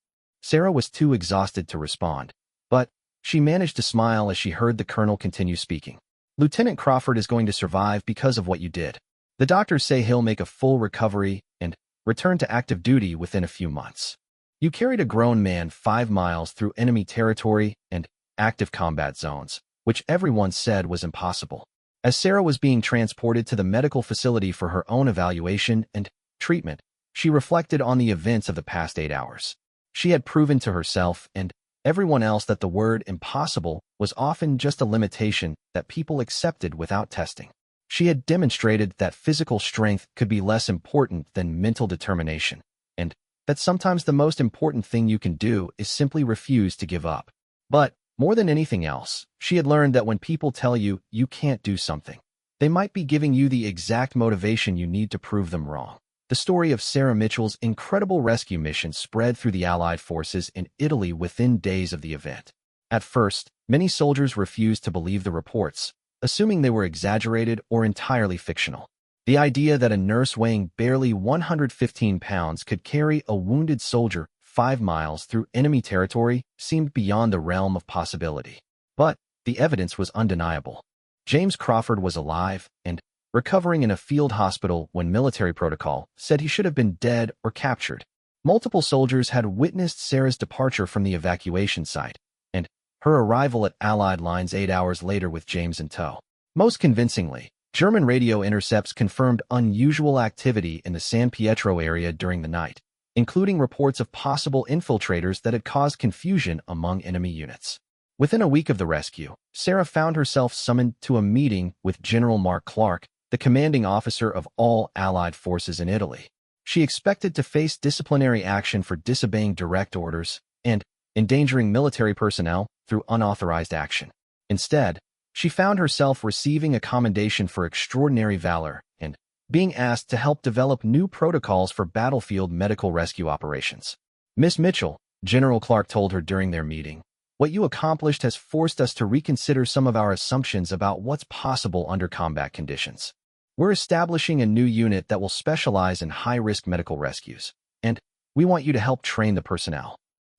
Sarah was too exhausted to respond, but she managed to smile as she heard the colonel continue speaking. Lieutenant Crawford is going to survive because of what you did. The doctors say he'll make a full recovery and return to active duty within a few months. You carried a grown man 5 miles through enemy territory and active combat zones, which everyone said was impossible. As Sarah was being transported to the medical facility for her own evaluation and treatment, she reflected on the events of the past 8 hours. She had proven to herself and everyone else that the word impossible was often just a limitation that people accepted without testing. She had demonstrated that physical strength could be less important than mental determination, and that sometimes the most important thing you can do is simply refuse to give up. But more than anything else, she had learned that when people tell you you can't do something, they might be giving you the exact motivation you need to prove them wrong. The story of Sarah Mitchell's incredible rescue mission spread through the Allied forces in Italy within days of the event. At first, many soldiers refused to believe the reports, assuming they were exaggerated or entirely fictional. The idea that a nurse weighing barely 115 pounds could carry a wounded soldier 5 miles through enemy territory seemed beyond the realm of possibility. But the evidence was undeniable. James Crawford was alive and recovering in a field hospital when military protocol said he should have been dead or captured. Multiple soldiers had witnessed Sarah's departure from the evacuation site and her arrival at Allied lines 8 hours later with James in tow. Most convincingly, German radio intercepts confirmed unusual activity in the San Pietro area during the night, including reports of possible infiltrators that had caused confusion among enemy units. Within a week of the rescue, Sarah found herself summoned to a meeting with General Mark Clark, the commanding officer of all Allied forces in Italy. She expected to face disciplinary action for disobeying direct orders and endangering military personnel through unauthorized action. Instead, she found herself receiving a commendation for extraordinary valor and being asked to help develop new protocols for battlefield medical rescue operations. "Miss Mitchell," General Clark told her during their meeting, "what you accomplished has forced us to reconsider some of our assumptions about what's possible under combat conditions. We're establishing a new unit that will specialize in high-risk medical rescues, and we want you to help train the personnel."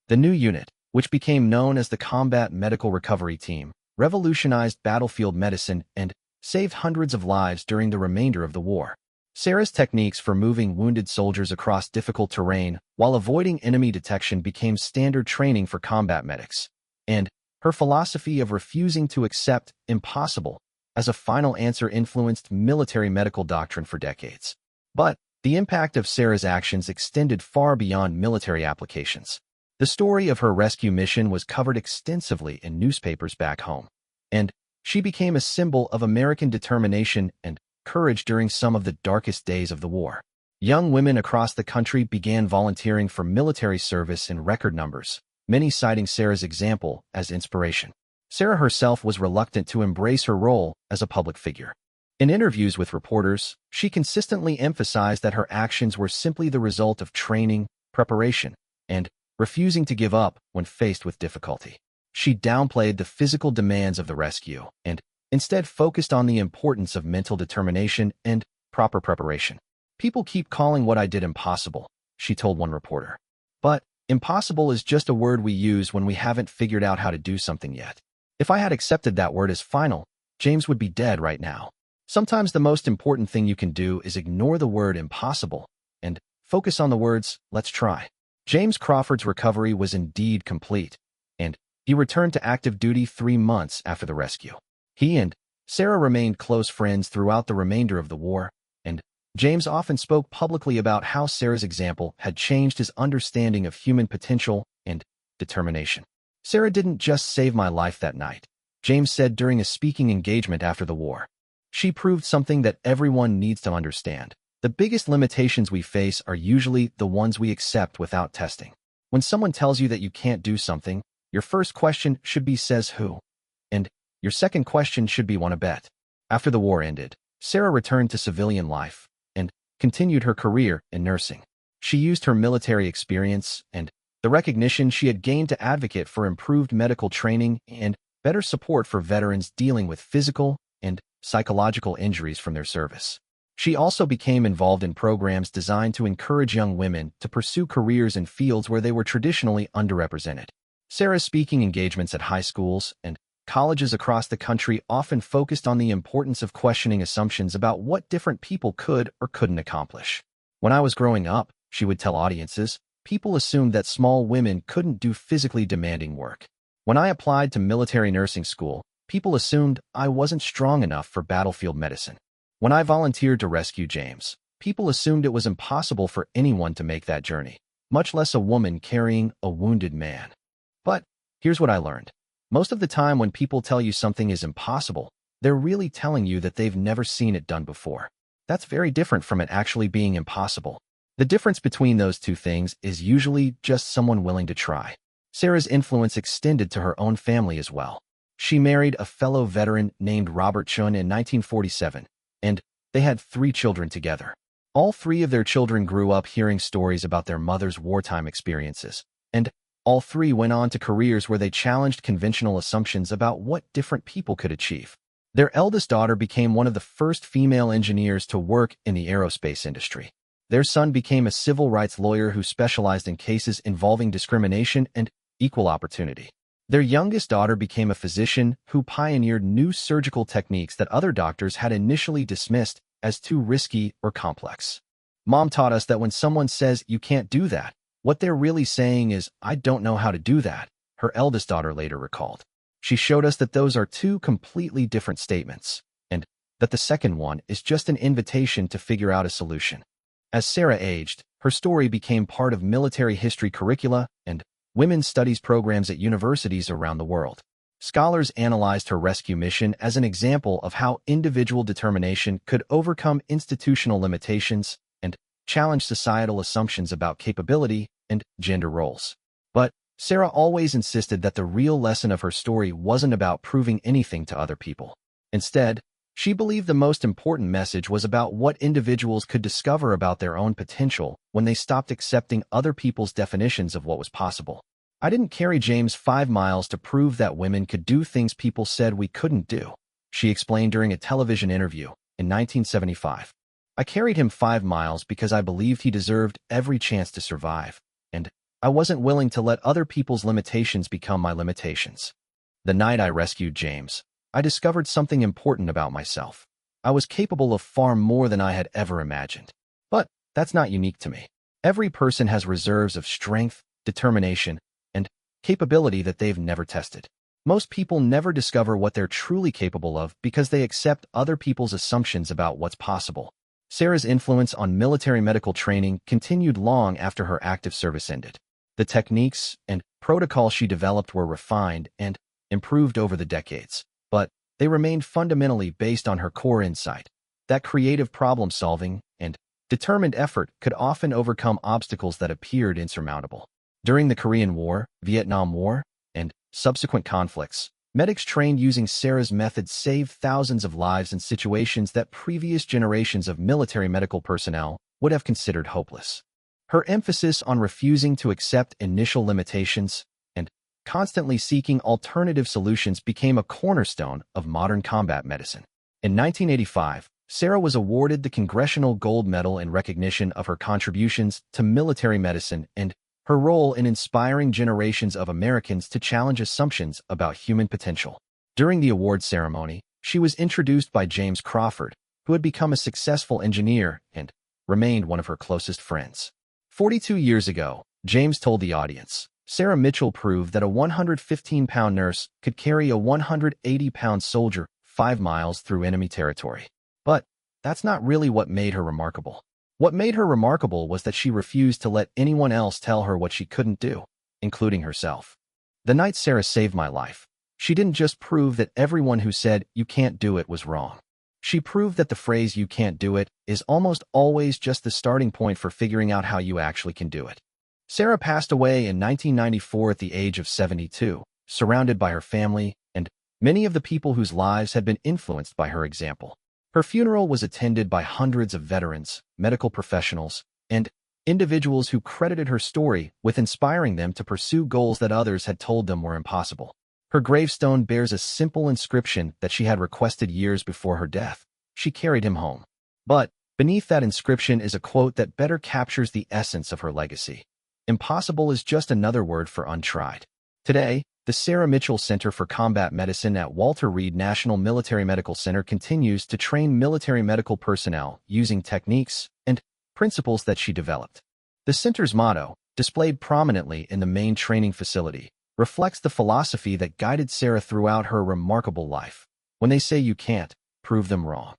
The new unit, which became known as the Combat Medical Recovery Team, revolutionized battlefield medicine and saved hundreds of lives during the remainder of the war. Sarah's techniques for moving wounded soldiers across difficult terrain while avoiding enemy detection became standard training for combat medics, and her philosophy of refusing to accept impossible as a final answer influenced military medical doctrine for decades. But the impact of Sarah's actions extended far beyond military applications. The story of her rescue mission was covered extensively in newspapers back home, and she became a symbol of American determination and courage during some of the darkest days of the war. Young women across the country began volunteering for military service in record numbers, many citing Sarah's example as inspiration. Sarah herself was reluctant to embrace her role as a public figure. In interviews with reporters, she consistently emphasized that her actions were simply the result of training, preparation, and refusing to give up when faced with difficulty. She downplayed the physical demands of the rescue and instead focused on the importance of mental determination and proper preparation. "People keep calling what I did impossible," she told one reporter. "But impossible is just a word we use when we haven't figured out how to do something yet. If I had accepted that word as final, James would be dead right now." Sometimes the most important thing you can do is ignore the word impossible and focus on the words, "let's try." James Crawford's recovery was indeed complete, and he returned to active duty 3 months after the rescue. He and Sarah remained close friends throughout the remainder of the war, and James often spoke publicly about how Sarah's example had changed his understanding of human potential and determination. "Sarah didn't just save my life that night," James said during a speaking engagement after the war. "She proved something that everyone needs to understand. The biggest limitations we face are usually the ones we accept without testing. When someone tells you that you can't do something, your first question should be says who, and your second question should be wanna bet." After the war ended, Sarah returned to civilian life and continued her career in nursing. She used her military experience and the recognition she had gained to advocate for improved medical training and better support for veterans dealing with physical and psychological injuries from their service. She also became involved in programs designed to encourage young women to pursue careers in fields where they were traditionally underrepresented. Sarah's speaking engagements at high schools and colleges across the country often focused on the importance of questioning assumptions about what different people could or couldn't accomplish. "When I was growing up," she would tell audiences, "people assumed that small women couldn't do physically demanding work. When I applied to military nursing school, people assumed I wasn't strong enough for battlefield medicine. When I volunteered to rescue James, people assumed it was impossible for anyone to make that journey, much less a woman carrying a wounded man. But here's what I learned. Most of the time when people tell you something is impossible, they're really telling you that they've never seen it done before. That's very different from it actually being impossible. The difference between those two things is usually just someone willing to try." Sarah's influence extended to her own family as well. She married a fellow veteran named Robert Chun in 1947, and they had 3 children together. All 3 of their children grew up hearing stories about their mother's wartime experiences, and all 3 went on to careers where they challenged conventional assumptions about what different people could achieve. Their eldest daughter became one of the first female engineers to work in the aerospace industry. Their son became a civil rights lawyer who specialized in cases involving discrimination and equal opportunity. Their youngest daughter became a physician who pioneered new surgical techniques that other doctors had initially dismissed as too risky or complex. Mom taught us that when someone says you can't do that, what they're really saying is, I don't know how to do that, her eldest daughter later recalled. She showed us that those are 2 completely different statements, and that the second one is just an invitation to figure out a solution. As Sarah aged, her story became part of military history curricula and women's studies programs at universities around the world. Scholars analyzed her rescue mission as an example of how individual determination could overcome institutional limitations and challenge societal assumptions about capability and gender roles. But Sarah always insisted that the real lesson of her story wasn't about proving anything to other people. Instead, she believed the most important message was about what individuals could discover about their own potential when they stopped accepting other people's definitions of what was possible. I didn't carry James 5 miles to prove that women could do things people said we couldn't do, she explained during a television interview in 1975. I carried him 5 miles because I believed he deserved every chance to survive, and I wasn't willing to let other people's limitations become my limitations. The night I rescued James, I discovered something important about myself. I was capable of far more than I had ever imagined. But that's not unique to me. Every person has reserves of strength, determination, and capability that they've never tested. Most people never discover what they're truly capable of because they accept other people's assumptions about what's possible. Sarah's influence on military medical training continued long after her active service ended. The techniques and protocols she developed were refined and improved over the decades, but they remained fundamentally based on her core insight that creative problem-solving and determined effort could often overcome obstacles that appeared insurmountable. During the Korean War, Vietnam War, and subsequent conflicts, medics trained using Sarah's methods saved thousands of lives in situations that previous generations of military medical personnel would have considered hopeless. Her emphasis on refusing to accept initial limitations and constantly seeking alternative solutions became a cornerstone of modern combat medicine. In 1985, Sarah was awarded the Congressional Gold Medal in recognition of her contributions to military medicine and her role in inspiring generations of Americans to challenge assumptions about human potential. During the award ceremony, she was introduced by James Crawford, who had become a successful engineer and remained one of her closest friends. 42 years ago, James told the audience, Sarah Mitchell proved that a 115-pound nurse could carry a 180-pound soldier 5 miles through enemy territory. But that's not really what made her remarkable. What made her remarkable was that she refused to let anyone else tell her what she couldn't do, including herself. The night Sarah saved my life, she didn't just prove that everyone who said, you can't do it was wrong. She proved that the phrase you can't do it is almost always just the starting point for figuring out how you actually can do it. Sarah passed away in 1994 at the age of 72, surrounded by her family and many of the people whose lives had been influenced by her example. Her funeral was attended by hundreds of veterans, medical professionals, and individuals who credited her story with inspiring them to pursue goals that others had told them were impossible. Her gravestone bears a simple inscription that she had requested years before her death. She carried him home. But beneath that inscription is a quote that better captures the essence of her legacy. Impossible is just another word for untried. Today, the Sarah Mitchell Center for Combat Medicine at Walter Reed National Military Medical Center continues to train military medical personnel using techniques and principles that she developed. The center's motto, displayed prominently in the main training facility, reflects the philosophy that guided Sarah throughout her remarkable life. When they say you can't, prove them wrong.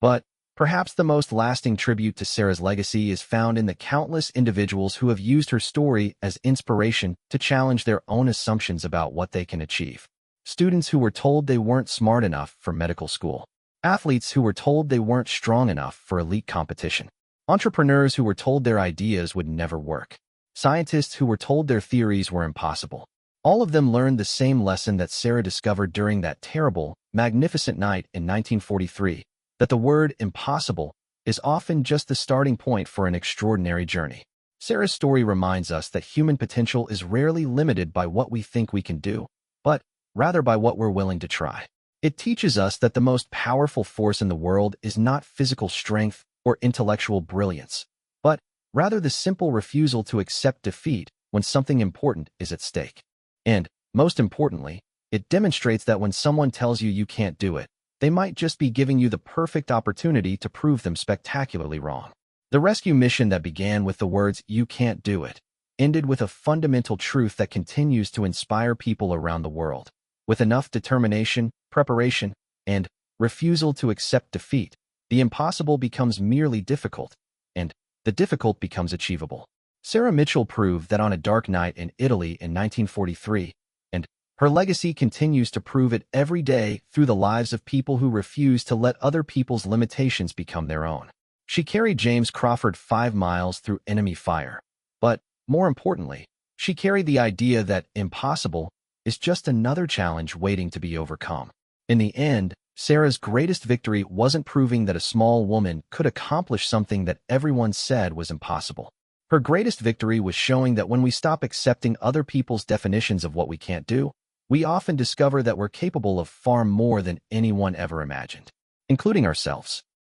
But perhaps the most lasting tribute to Sarah's legacy is found in the countless individuals who have used her story as inspiration to challenge their own assumptions about what they can achieve. Students who were told they weren't smart enough for medical school. Athletes who were told they weren't strong enough for elite competition. Entrepreneurs who were told their ideas would never work. Scientists who were told their theories were impossible. All of them learned the same lesson that Sarah discovered during that terrible, magnificent night in 1943, that the word impossible is often just the starting point for an extraordinary journey. Sarah's story reminds us that human potential is rarely limited by what we think we can do, but rather by what we're willing to try. It teaches us that the most powerful force in the world is not physical strength or intellectual brilliance, but rather the simple refusal to accept defeat when something important is at stake. And, most importantly, it demonstrates that when someone tells you you can't do it, they might just be giving you the perfect opportunity to prove them spectacularly wrong. The rescue mission that began with the words, "You can't do it," ended with a fundamental truth that continues to inspire people around the world. With enough determination, preparation, and refusal to accept defeat, the impossible becomes merely difficult, and the difficult becomes achievable. Sarah Mitchell proved that on a dark night in Italy in 1943, and her legacy continues to prove it every day through the lives of people who refuse to let other people's limitations become their own. She carried James Crawford 5 miles through enemy fire, but, more importantly, she carried the idea that impossible is just another challenge waiting to be overcome. In the end, Sarah's greatest victory wasn't proving that a small woman could accomplish something that everyone said was impossible. Her greatest victory was showing that when we stop accepting other people's definitions of what we can't do, we often discover that we're capable of far more than anyone ever imagined, including ourselves.